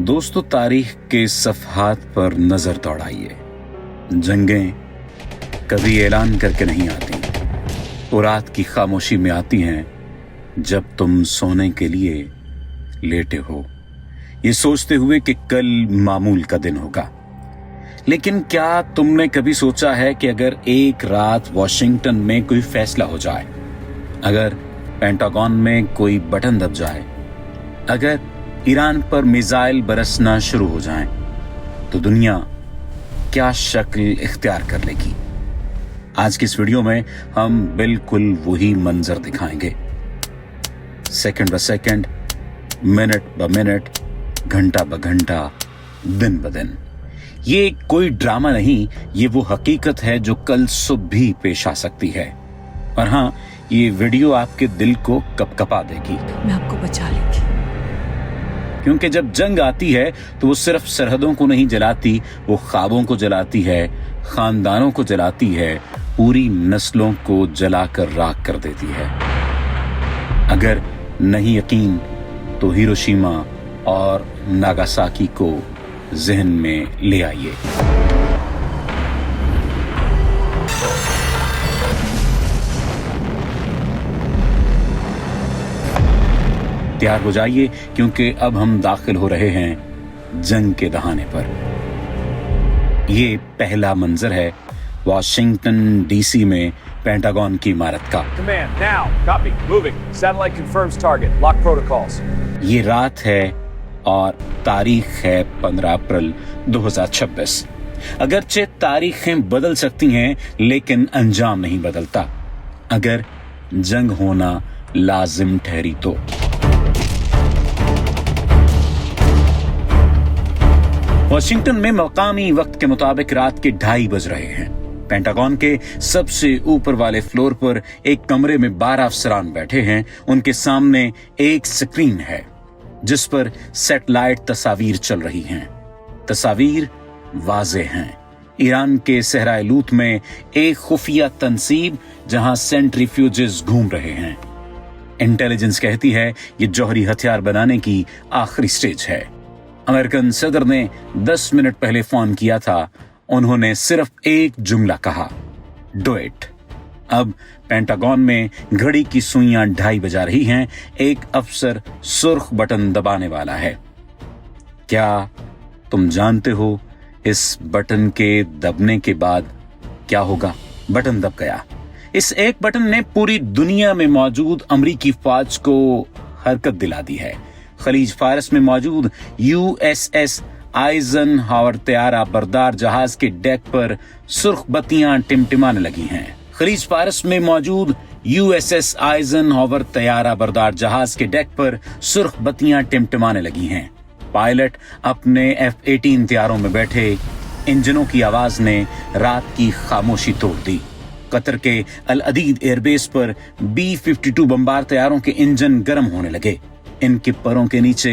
दोस्तों, तारीख के सफ़हात पर नजर दौड़ाइए। जंगें कभी ऐलान करके नहीं आती, वो रात की खामोशी में आती हैं जब तुम सोने के लिए लेटे हो, ये सोचते हुए कि कल मामूल का दिन होगा। लेकिन क्या तुमने कभी सोचा है कि अगर एक रात वॉशिंगटन में कोई फैसला हो जाए, अगर पेंटागन में कोई बटन दब जाए, अगर ईरान पर मिसाइल बरसना शुरू हो जाएं, तो दुनिया क्या शक्ल इख्तियार कर लेगी? आज की इस वीडियो में हम बिल्कुल वही मंजर दिखाएंगे, सेकंड ब सेकंड, मिनट ब मिनट, घंटा ब घंटा, दिन ब दिन। ये कोई ड्रामा नहीं, ये वो हकीकत है जो कल सुबह भी पेश आ सकती है। और हाँ, ये वीडियो आपके दिल को कपकपा देगी। मैं आपको बचा लूंगी। क्योंकि जब जंग आती है तो वो सिर्फ सरहदों को नहीं जलाती, वो ख्वाबों को जलाती है, खानदानों को जलाती है, पूरी नस्लों को जलाकर राख कर देती है। अगर नहीं यकीन तो हिरोशिमा और नागासाकी को ज़हन में ले आइए। तैयार हो जाइए, क्योंकि अब हम दाखिल हो रहे हैं जंग के दहाने पर। ये पहला मंजर है वॉशिंगटन डीसी में पेंटागन की इमारत का। Command, now. Copy. Moving. Satellite confirms target. Lock protocols. ये रात है और तारीख है 15 अप्रैल 2026। अगरचे तारीखें बदल सकती हैं, लेकिन अंजाम नहीं बदलता। अगर जंग होना लाजिम ठहरी तो। वॉशिंगटन में मकामी वक्त के मुताबिक रात के 2:30 बज रहे हैं। पेंटागन के सबसे ऊपर वाले फ्लोर पर एक कमरे में 12 अफसरान बैठे हैं। उनके सामने एक स्क्रीन है जिस पर सैटेलाइट तस्वीर चल रही हैं। तस्वीर वाज़ेह हैं। ईरान के सहराए लूत में एक खुफिया तंसीब जहां सेंट्रीफ्यूजेस घूम रहे हैं। इंटेलिजेंस कहती है ये जौहरी हथियार बनाने की आखिरी स्टेज है। अमेरिकन सदर ने 10 मिनट पहले फोन किया था। उन्होंने सिर्फ एक जुमला कहा, डू इट। अब पेंटागन में घड़ी की सुइयां 2:30 बजा रही हैं। एक अफसर सुर्ख बटन दबाने वाला है। क्या तुम जानते हो इस बटन के दबने के बाद क्या होगा? बटन दब गया। इस एक बटन ने पूरी दुनिया में मौजूद अमरीकी फौज को हरकत दिला दी है। खलीज फारस में मौजूद USS आइजनहावर तैयारा बरदार जहाज के डेक पर सुर्ख बत्तियां टिमटिमाने लगी हैं। खलीज फारस में मौजूद USS आइजनहावर तैयारा बरदार जहाज के डेक पर सुर्ख बत्तियां टिमटिमाने लगी हैं। पायलट अपने F-18 तैयारों में बैठे। इंजनों की आवाज ने रात की खामोशी तोड़ दी। कतर के अल अदीद एयरबेस पर B-52 बम्बार तैयारों के इंजन गर्म होने लगे। इनके परों के नीचे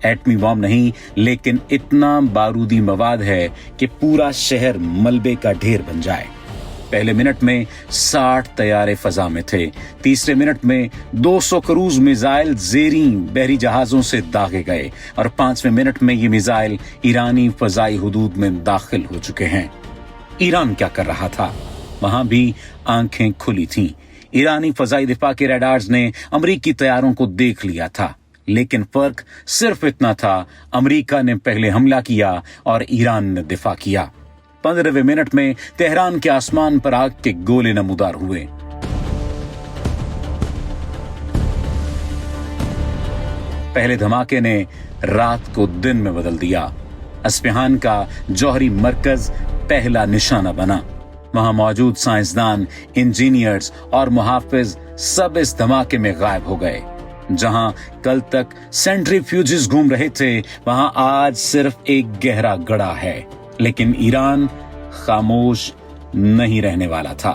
एटमी बॉम्ब नहीं, लेकिन इतना बारूदी मवाद है कि पूरा शहर मलबे का ढेर बन जाए। पहले मिनट में 60 तैयारे फजा में थे। तीसरे मिनट में 200 क्रूज मिसाइल ज़ेरी बहरी जहाजों से दागे गए और 5वें मिनट में ये मिसाइल ईरानी फजाई हुदूद में दाखिल हो चुके हैं। ईरान क्या कर रहा था? वहां भी आंखें खुली थीं। ईरानी फजाई दिफा के रडार्स ने अमरीकी तैयारों को देख लिया था, लेकिन फर्क सिर्फ इतना था, अमरीका ने पहले हमला किया और ईरान ने दिफा किया। 15वें मिनट में तेहरान के आसमान पर आग के गोले नमूदार हुए। पहले धमाके ने रात को दिन में बदल दिया। अस्फहान का जौहरी मरकज पहला निशाना बना। वहां मौजूद साइंसदान, इंजीनियर्स और मुहाफिज सब इस धमाके में गायब हो गए। जहां कल तक सेंट्रीफ्यूजेस घूम रहे थे, वहां आज सिर्फ एक गहरा गड़ा है। लेकिन ईरान खामोश नहीं रहने वाला था।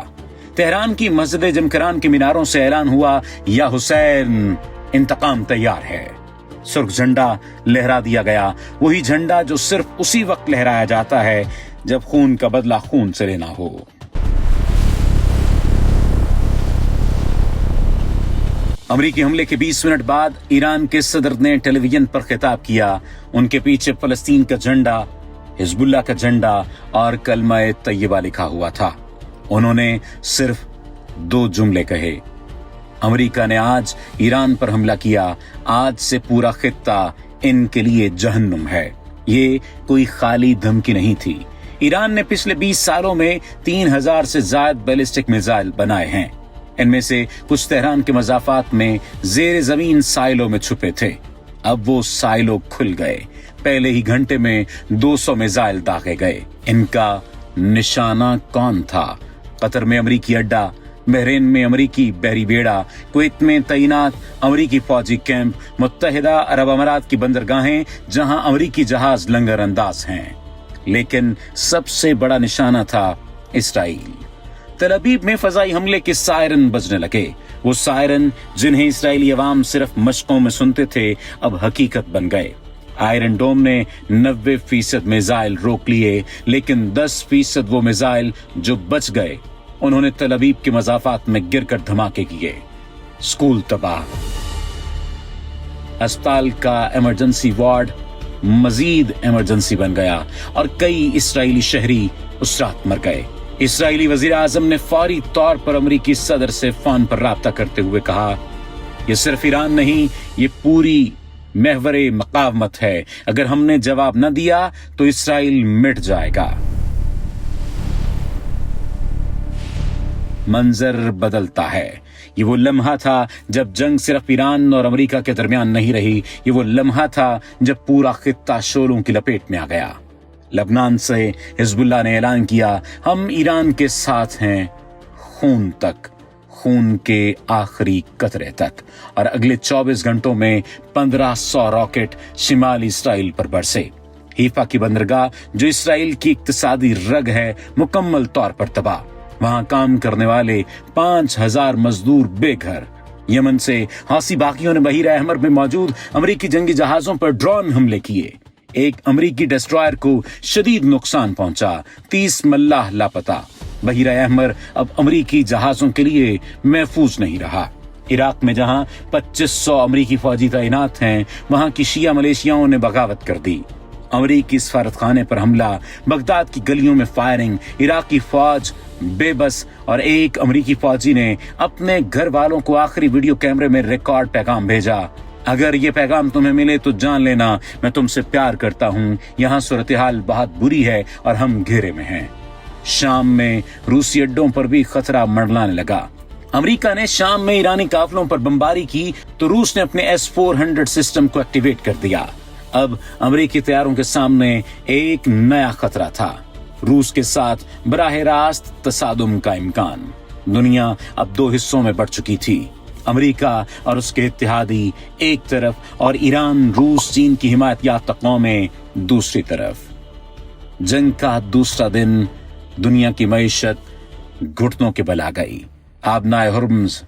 तेहरान की मस्जिद जमकरान के मीनारों से ऐलान हुआ, या हुसैन, इंतकाम तैयार है। सुर्ख झंडा लहरा दिया गया, वही झंडा जो सिर्फ उसी वक्त लहराया जाता है जब खून का बदला खून से लेना हो। अमरीकी हमले के 20 मिनट बाद ईरान के सदर ने टेलीविजन पर खिताब किया। उनके पीछे फलस्तीन का झंडा, हिजबुल्लाह का झंडा और कलमा तैयबा लिखा हुआ था। उन्होंने सिर्फ 2 जुमले कहे, अमेरिका ने आज ईरान पर हमला किया, आज से पूरा खित्ता इनके लिए जहन्नुम है। ये कोई खाली धमकी नहीं थी। ईरान ने पिछले 20 सालों में 3000 से ज्यादा बैलिस्टिक मिसाइल बनाए हैं। इनमें से कुछ तेहरान के मज़ाफ़ात में ज़ेर ज़मीन साइलों में छुपे थे। अब वो साइलों खुल गए। पहले ही घंटे में 200 मिसाइल दागे गए। इनका निशाना कौन था? कतर में अमरीकी अड्डा, बहरीन में अमरीकी बहरी बेड़ा, कुवैत में तैनात अमरीकी फौजी कैंप, मुत्तहिदा अरब अमारात की बंदरगाहें जहां अमरीकी जहाज लंगर अंदाज हैं। लेकिन सबसे बड़ा निशाना था इसराइल। तल अबीब में फजाई हमले के सायरन बजने लगे। वो सायरन जिन्हें इसराइली अवाम सिर्फ मशकों में सुनते थे, अब हकीकत बन गए। आयरन डोम ने 90% मिसाइल रोक लिए, लेकिन 10% वो मिसाइल जो बच गए, उन्होंने तल अबीब के मज़ाफ़ात में गिरकर धमाके किए। स्कूल तबाह, अस्पताल का इमरजेंसी वार्ड मजीद इमरजेंसी बन गया और कई इसराइली शहरी उस रात मर गए। इसराइली वजीर आजम ने फौरी तौर पर अमरीकी सदर से फोन पर राब्ता करते हुए कहा, यह सिर्फ ईरान नहीं, ये पूरी महवरे मकावमत है। अगर हमने जवाब न दिया तो इसराइल मिट जाएगा। मंजर बदलता है। ये वो लम्हा था जब जंग सिर्फ ईरान और अमेरिका के दरमियान नहीं रही। ये वो लम्हा था जब पूरा खित्ता शोरों की लपेट में आ गया। लबनान से हिजबुल्लाह ने ऐलान किया, हम ईरान के साथ हैं खून तक, खून के आखिरी कतरे तक। और अगले 24 घंटों में 1500 रॉकेट शिमाली इसराइल पर बरसे। हीफा की बंदरगाह, जो इसराइल की इक्तिसादी रग है, मुकम्मल तौर पर तबाह। वहां काम करने वाले 5000 मजदूर बेघर। यमन से हौसी बागियों ने बहीरा अहमर में मौजूद अमरीकी जंगी जहाजों पर ड्रोन हमले किए। एक अमरीकी डेस्ट्रॉयर को शदीद नुकसान पहुंचा। 30 मल्लाह लापता। बहीरा अहमर अब अमरीकी जहाजों के लिए महफूज नहीं रहा। इराक में जहां 2500 अमरीकी फौजी तैनात हैं, वहां की शिया मलेशियाओं ने बगावत कर दी। अमरीकी सफारतखाने पर हमला, बगदाद की गलियों में फायरिंग, इराकी फौज बेबस और एक अमरीकी फौजी ने अपने घर वालों को आखिरी वीडियो कैमरे में रिकॉर्ड पैगाम भेजा, अगर ये पैगाम तुम्हें मिले तो जान लेना मैं तुमसे प्यार करता हूँ। यहाँ सूरत-ए-हाल बहुत बुरी है और हम घेरे में हैं। शाम में रूसी अड्डों पर भी खतरा मंडलाने लगा। अमेरिका ने शाम में ईरानी काफिलों पर बमबारी की तो रूस ने अपने S-400 सिस्टम को एक्टिवेट कर दिया। अब अमेरिकी तैयारों के सामने एक नया खतरा था, रूस के साथ बराह रास्त तसादुम का इम्कान। दुनिया अब 2 हिस्सों में बढ़ चुकी थी, अमेरिका और उसके इत्तेहादी एक तरफ और ईरान, रूस, चीन की हिमायत याफ्ता कौमें दूसरी तरफ। जंग का दूसरा दिन दुनिया की मईशत घुटनों के बल आ गई। आबनाए हुर्मुज़,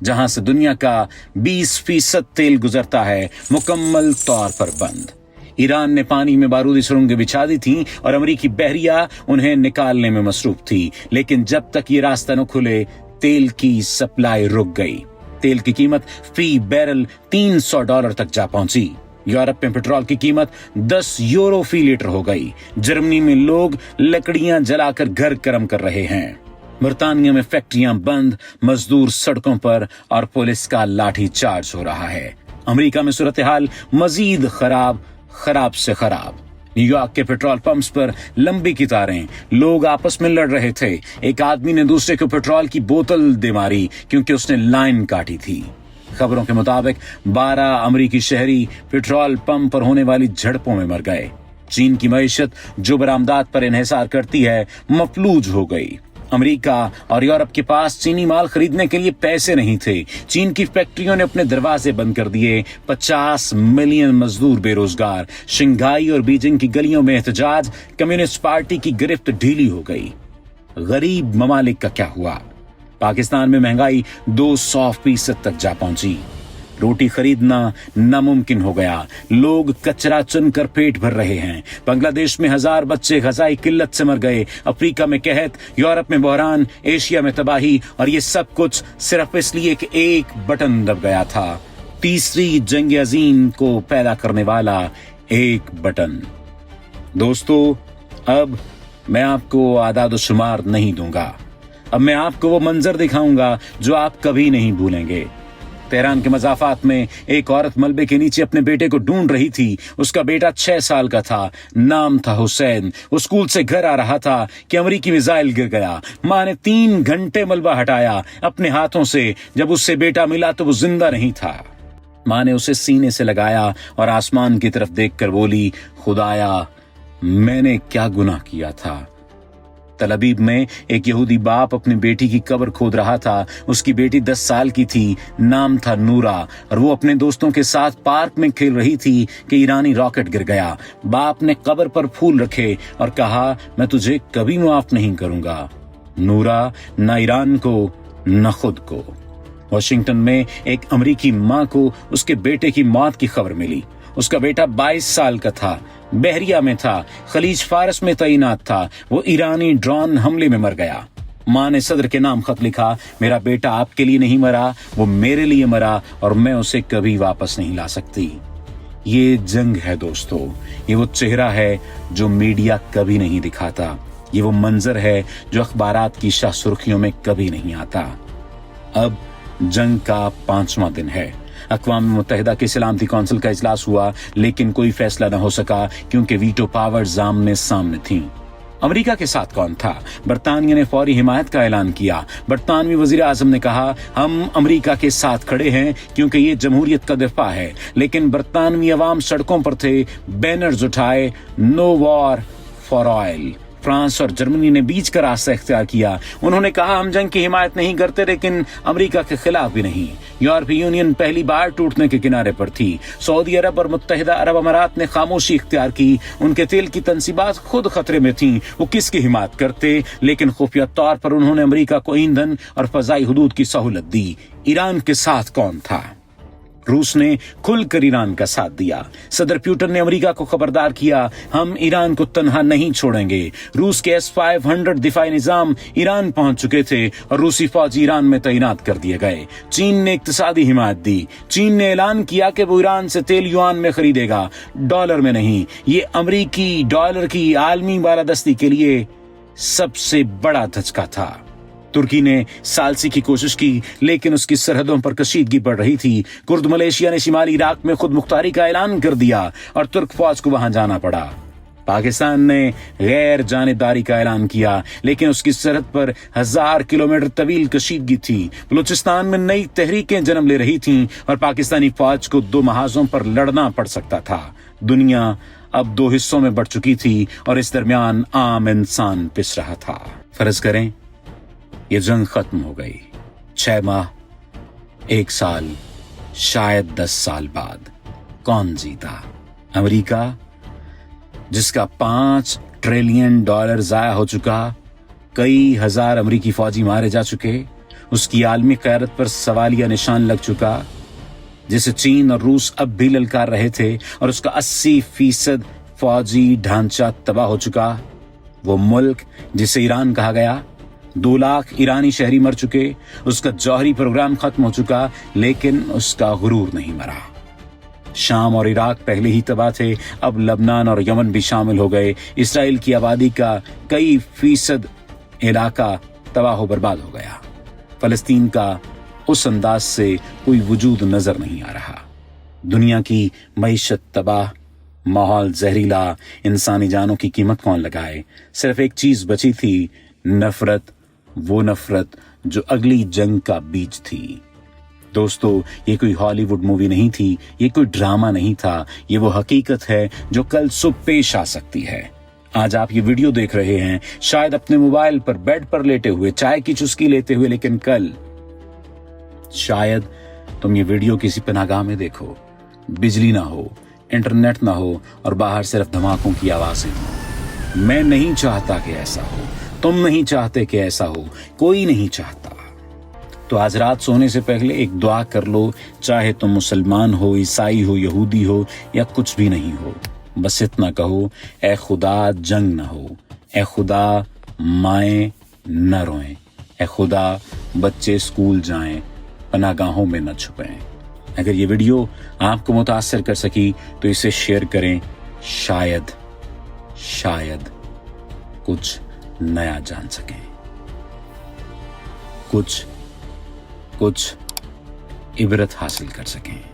जहां से दुनिया का 20% तेल गुजरता है, मुकम्मल तौर पर बंद। ईरान ने पानी में बारूदी सुरंगें बिछा दी थीं और अमरीकी बहरिया उन्हें निकालने में मसरूफ थी। लेकिन जब तक ये रास्ता न खुले, तेल की सप्लाई रुक गई। तेल की कीमत फी बैरल $300 तक जा पहुंची। यूरोप में पेट्रोल की कीमत 10 यूरो फी लीटर हो गई। जर्मनी में लोग लकड़ियां जलाकर घर गर्म कर रहे हैं। बर्तानिया में फैक्ट्रियां बंद, मजदूर सड़कों पर और पुलिस का लाठी चार्ज हो रहा है। अमेरिका में सूरत-ए-हाल मजीद खराब से खराब। न्यूयॉर्क के पेट्रोल पंप्स पर लंबी कतारें, लोग आपस में लड़ रहे थे। एक आदमी ने दूसरे को पेट्रोल की बोतल दे मारी क्योंकि उसने लाइन काटी थी। खबरों के मुताबिक 12 अमरीकी शहरी पेट्रोल पंप पर होने वाली झड़पों में मर गए। चीन की मईशत जो बरामदात पर इन्हिसार करती है, मफलूज हो गई। अमेरिका और यूरोप के पास चीनी माल खरीदने के लिए पैसे नहीं थे। चीन की फैक्ट्रियों ने अपने दरवाजे बंद कर दिए। 50 मिलियन मजदूर बेरोजगार। शंघाई और बीजिंग की गलियों में एहतजाज। कम्युनिस्ट पार्टी की गिरफ्त ढीली हो गई। गरीब ममालिक का क्या हुआ? पाकिस्तान में महंगाई 200% तक जा पहुंची। रोटी खरीदना नामुमकिन हो गया। लोग कचरा चुनकर पेट भर रहे हैं। बांग्लादेश में 1000 बच्चे ग़ज़ाई किल्लत से मर गए। अफ्रीका में कहत, यूरोप में बहरान, एशिया में तबाही, और ये सब कुछ सिर्फ इसलिए कि एक बटन दब गया था। तीसरी जंग अजीम को पैदा करने वाला एक बटन। दोस्तों, अब मैं आपको आदाद शुमार नहीं दूंगा। अब मैं आपको वो मंजर दिखाऊंगा जो आप कभी नहीं भूलेंगे। तेहरान के मज़ाफ़ात में एक औरत मलबे के नीचे अपने बेटे को ढूंढ रही थी। उसका बेटा 6 साल का था, नाम था हुसैन। वो स्कूल से घर आ रहा था कि अमरीकी मिसाइल गिर गया। माँ ने 3 घंटे मलबा हटाया अपने हाथों से। जब उससे बेटा मिला तो वो जिंदा नहीं था। माँ ने उसे सीने से लगाया और आसमान की तरफ देखकर बोली, खुदाया, मैंने क्या गुनाह किया था। तल अबीब में एक यहूदी बाप अपनी बेटी की कब्र खोद रहा था। उसकी बेटी 10 साल की थी, नाम था नूरा, और वो अपने दोस्तों के साथ पार्क में खेल रही थी कि ईरानी रॉकेट गिर गया। बाप ने कब्र पर फूल रखे और कहा, मैं तुझे कभी माफ नहीं करूंगा। नूरा न ईरान को न खुद को। वाशिंगटन में एक अमरीकी माँ को उसके बेटे की मौत की खबर मिली। उसका बेटा 22 साल का था, बहरिया में था, खलीज फारस में तैनात था। वो ईरानी ड्रोन हमले में मर गया। माँ ने सदर के नाम खत लिखा, मेरा बेटा आपके लिए नहीं मरा, वो मेरे लिए मरा और मैं उसे कभी वापस नहीं ला सकती। ये जंग है दोस्तों, ये वो चेहरा है जो मीडिया कभी नहीं दिखाता। ये वो मंजर है जो अखबारात की शाह सुर्खियों में कभी नहीं आता। अब जंग का 5वां दिन है। अक़वाम मुत्तहिदा की सलामती कौंसिल का इजलास हुआ, लेकिन कोई फैसला न हो सका क्योंकि वीटो पावर्स आमने सामने थीं। अमेरिका के साथ कौन था? बरतानिया ने फौरी हिमायत का ऐलान किया। बरतानवी वजीर आजम ने कहा, हम अमेरिका के साथ खड़े हैं क्योंकि ये जमहूरियत का दिफा है। लेकिन बरतानवी अवाम सड़कों पर थे, बैनर्स उठाए, no war for oil. France और जर्मनी ने बीच का रास्ता इख्तियार किया। उन्होंने कहा, हम जंग की हिमायत नहीं करते, लेकिन अमेरिका के खिलाफ भी नहीं। यूरोपीय यूनियन पहली बार टूटने के किनारे पर थी। सऊदी अरब और मुत्तहिदा अरब अमारात ने खामोशी इख्तियार की। उनके तेल की तनसीबात खुद खतरे में थीं। वो किसकी हिमायत करते? लेकिन खुफिया तौर पर उन्होंने अमेरिका को ईंधन और फजाई हुदूद की सहूलत दी। ईरान के साथ कौन था? रूस ने खुलकर ईरान का साथ दिया। सदर पुतिन ने अमेरिका को खबरदार किया, हम ईरान को तन्हा नहीं छोड़ेंगे। रूस के S-500 दिफाई निजाम ईरान पहुंच चुके थे और रूसी फौज ईरान में तैनात कर दिए गए। चीन ने इक्तिसादी हिमायत दी। चीन ने ऐलान किया कि वो ईरान से तेल युआन में खरीदेगा, डॉलर में नहीं। ये अमेरिकी डॉलर की आलमी बालादस्ती के लिए सबसे बड़ा धचका था। तुर्की ने सालसी की कोशिश की, लेकिन उसकी सरहदों पर कशीदगी बढ़ रही थी। कुर्द मलेशिया ने शिमाली इराक में खुद मुख्तारी का ऐलान कर दिया और तुर्क फौज को वहां जाना पड़ा। पाकिस्तान ने गैर जानिबदारी का ऐलान किया, लेकिन उसकी सरहद पर 1000 किलोमीटर तवील कशीदगी थी। बलूचिस्तान में नई तहरीकें जन्म ले रही थीं और पाकिस्तानी फौज को 2 महाजों पर लड़ना पड़ सकता था। दुनिया अब 2 हिस्सों में बढ़ चुकी थी और इस दरमियान आम इंसान पिस रहा था। फर्ज करें ये जंग खत्म हो गई। 6 माह, 1 साल, शायद 10 साल बाद कौन जीता? अमेरिका, जिसका $5 ट्रिलियन जाया हो चुका, कई हजार अमेरिकी फौजी मारे जा चुके, उसकी आलमी क़यादत पर सवालिया निशान लग चुका, जिसे चीन और रूस अब भी ललकार रहे थे, और उसका 80% फौजी ढांचा तबाह हो चुका। वो मुल्क जिसे ईरान कहा गया, 2 लाख ईरानी शहरी मर चुके, उसका जौहरी प्रोग्राम खत्म हो चुका, लेकिन उसका गुरूर नहीं मरा। शाम और इराक पहले ही तबाह थे, अब लबनान और यमन भी शामिल हो गए। इसराइल की आबादी का कई फीसद इलाका तबाह हो बर्बाद हो गया। फलस्तीन का उस अंदाज से कोई वजूद नजर नहीं आ रहा। दुनिया की मईशत तबाह, माहौल जहरीला, इंसानी जानों की कीमत कौन लगाए? सिर्फ एक चीज बची थी, नफरत, वो नफरत जो अगली जंग का बीज थी। दोस्तों, ये कोई हॉलीवुड मूवी नहीं थी, ये कोई ड्रामा नहीं था, ये वो हकीकत है जो कल सुबह पेश आ सकती है। आज आप ये वीडियो देख रहे हैं, शायद अपने मोबाइल पर बेड पर लेटे हुए, चाय की चुस्की लेते हुए, लेकिन कल शायद तुम ये वीडियो किसी पनाहगाह में देखो, बिजली ना हो, इंटरनेट ना हो और बाहर सिर्फ धमाकों की आवाजें हो। मैं नहीं चाहता कि ऐसा हो, तुम नहीं चाहते कि ऐसा हो, कोई नहीं चाहता। तो आज रात सोने से पहले एक दुआ कर लो, चाहे तुम मुसलमान हो, ईसाई हो, यहूदी हो या कुछ भी नहीं हो. बस इतना कहो, ए खुदा जंग न हो, ए खुदा माएँ न रोएं, ए खुदा बच्चे स्कूल जाएं, पनागाहों में न छुपें. अगर ये वीडियो आपको मुतासर कर सकी तो इसे शेयर करें. शायद कुछ नया जान सकें, कुछ इबरत हासिल कर सकें.